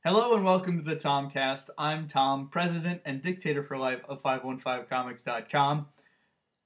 Hello and welcome to the THOMCAST. I'm Tom, president and dictator for life of 515comics.com.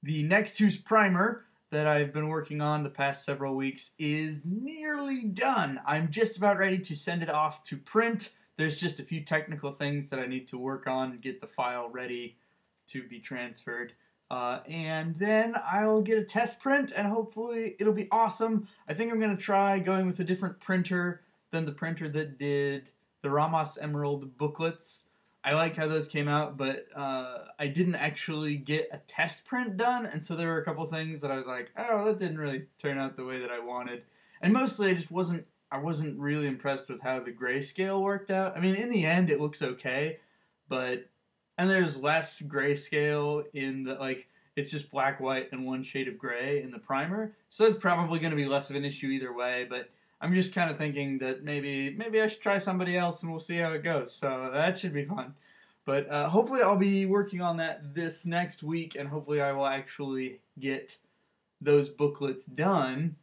The Next Two's primer that I've been working on the past several weeks is nearly done. I'm just about ready to send it off to print. There's just a few technical things that I need to work on and get the file ready to be transferred. And then I'll get a test print and hopefully it'll be awesome. I think I'm going to try going with a different printer than the printer that did the Ramos Emerald booklets. I like how those came out, but I didn't actually get a test print done, and so there were a couple things that I was like, oh, that didn't really turn out the way that I wanted. And mostly I wasn't really impressed with how the grayscale worked out. I mean, in the end, it looks okay, and there's less grayscale in the, it's just black, white, and one shade of gray in the primer, so it's probably going to be less of an issue either way, but I'm just kind of thinking that maybe I should try somebody else and we'll see how it goes. So that should be fun. But hopefully I'll be working on that this next week, and hopefully I will actually get those booklets done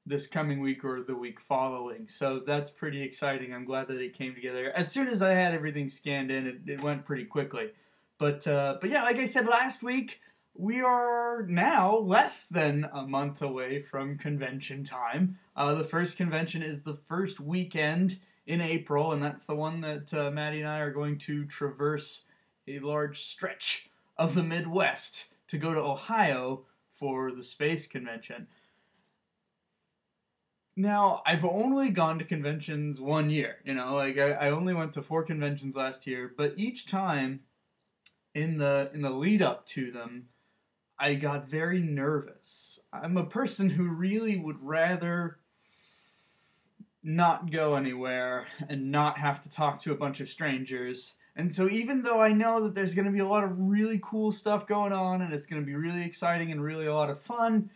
this coming week or the week following. So that's pretty exciting. I'm glad that it came together. As soon as I had everything scanned in, it went pretty quickly. But yeah, like I said last week, we are now less than a month away from convention time. The first convention is the first weekend in April, and that's the one that Maddie and I are going to traverse a large stretch of the Midwest to go to Ohio for the space convention. Now, I've only gone to conventions one year, I only went to 4 conventions last year, but each time in the lead up to them, I got very nervous. I'm a person who really would rather not go anywhere and not have to talk to a bunch of strangers. And so even though I know that there's going to be a lot of really cool stuff going on and it's going to be really exciting and really a lot of fun,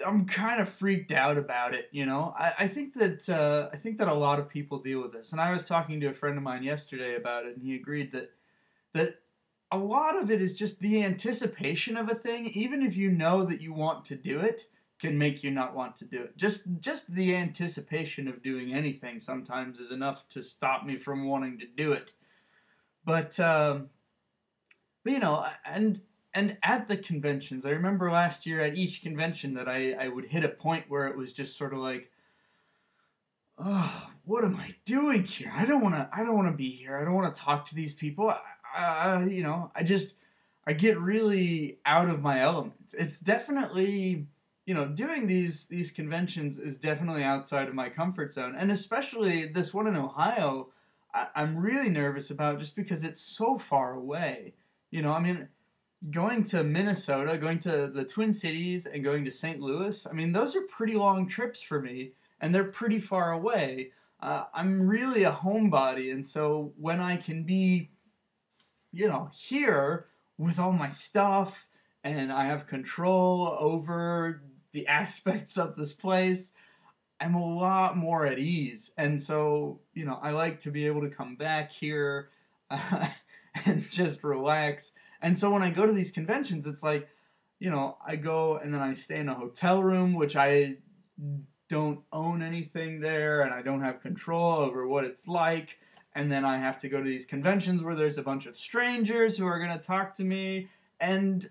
I'm kind of freaked out about it, I think that a lot of people deal with this. And I was talking to a friend of mine yesterday about it, and he agreed that a lot of it is just the anticipation of a thing, even if you know that you want to do it, can make you not want to do it. Just the anticipation of doing anything sometimes is enough to stop me from wanting to do it. But and at the conventions, I remember last year at each convention that I would hit a point where it was just sort of like, oh, what am I doing here? I don't want to be here. I don't want to talk to these people. I get really out of my element. It's definitely, doing these conventions is definitely outside of my comfort zone. And especially this one in Ohio, I'm really nervous about just because it's so far away. Going to Minnesota, going to the Twin Cities, and going to St. Louis, those are pretty long trips for me, and they're pretty far away. I'm really a homebody, and so when I can be here with all my stuff and I have control over the aspects of this place, I'm a lot more at ease. And so, I like to be able to come back here and just relax. And so when I go to these conventions, it's like, I go and then I stay in a hotel room, which I don't own anything there and I don't have control over what it's like. And then I have to go to these conventions where there's a bunch of strangers who are going to talk to me. And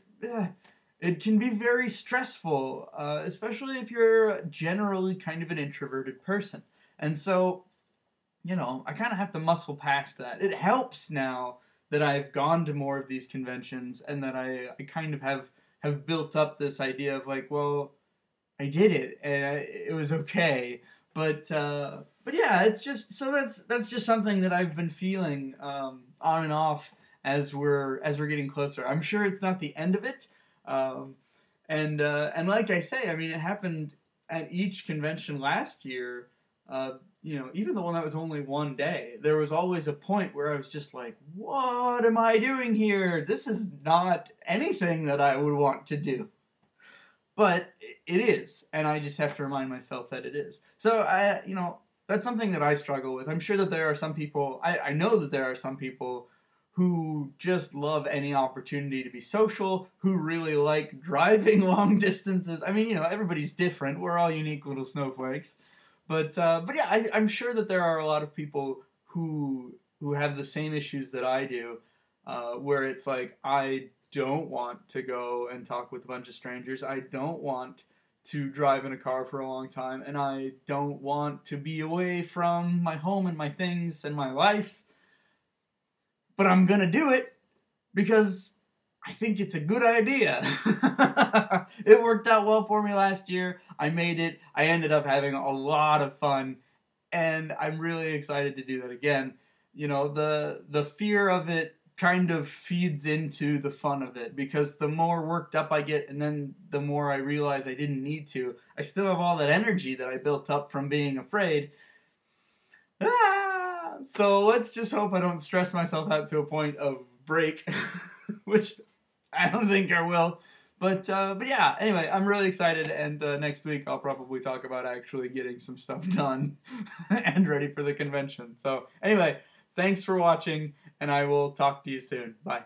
it can be very stressful, especially if you're generally kind of an introverted person. And so, I kind of have to muscle past that. It helps now that I've gone to more of these conventions and that I kind of have built up this idea of like, well, I did it and it was okay. But yeah, it's just, so that's just something that I've been feeling on and off as we're getting closer. I'm sure it's not the end of it, and like I say, it happened at each convention last year. Even the one that was only one day, there was always a point where I was just like, what am I doing here? This is not anything that I would want to do. But it is, and I just have to remind myself that it is. So, that's something that I struggle with. I'm sure that there are some people, I know that there are some people who just love any opportunity to be social, who really like driving long distances. Everybody's different. We're all unique little snowflakes. But yeah, I'm sure that there are a lot of people who have the same issues that I do, where it's like, I don't want to go and talk with a bunch of strangers. I don't want to drive in a car for a long time, and I don't want to be away from my home and my things and my life. But I'm gonna do it because I think it's a good idea. It worked out well for me last year. I made it. I ended up having a lot of fun, and I'm really excited to do that again. You know, the fear of it kind of feeds into the fun of it, because the more worked up I get and then the more I realize I didn't need to, I still have all that energy that I built up from being afraid. So let's just hope I don't stress myself out to a point of break, which I don't think I will. But yeah, anyway, I'm really excited, and next week I'll probably talk about actually getting some stuff done and ready for the convention. So anyway, thanks for watching, and I will talk to you soon. Bye.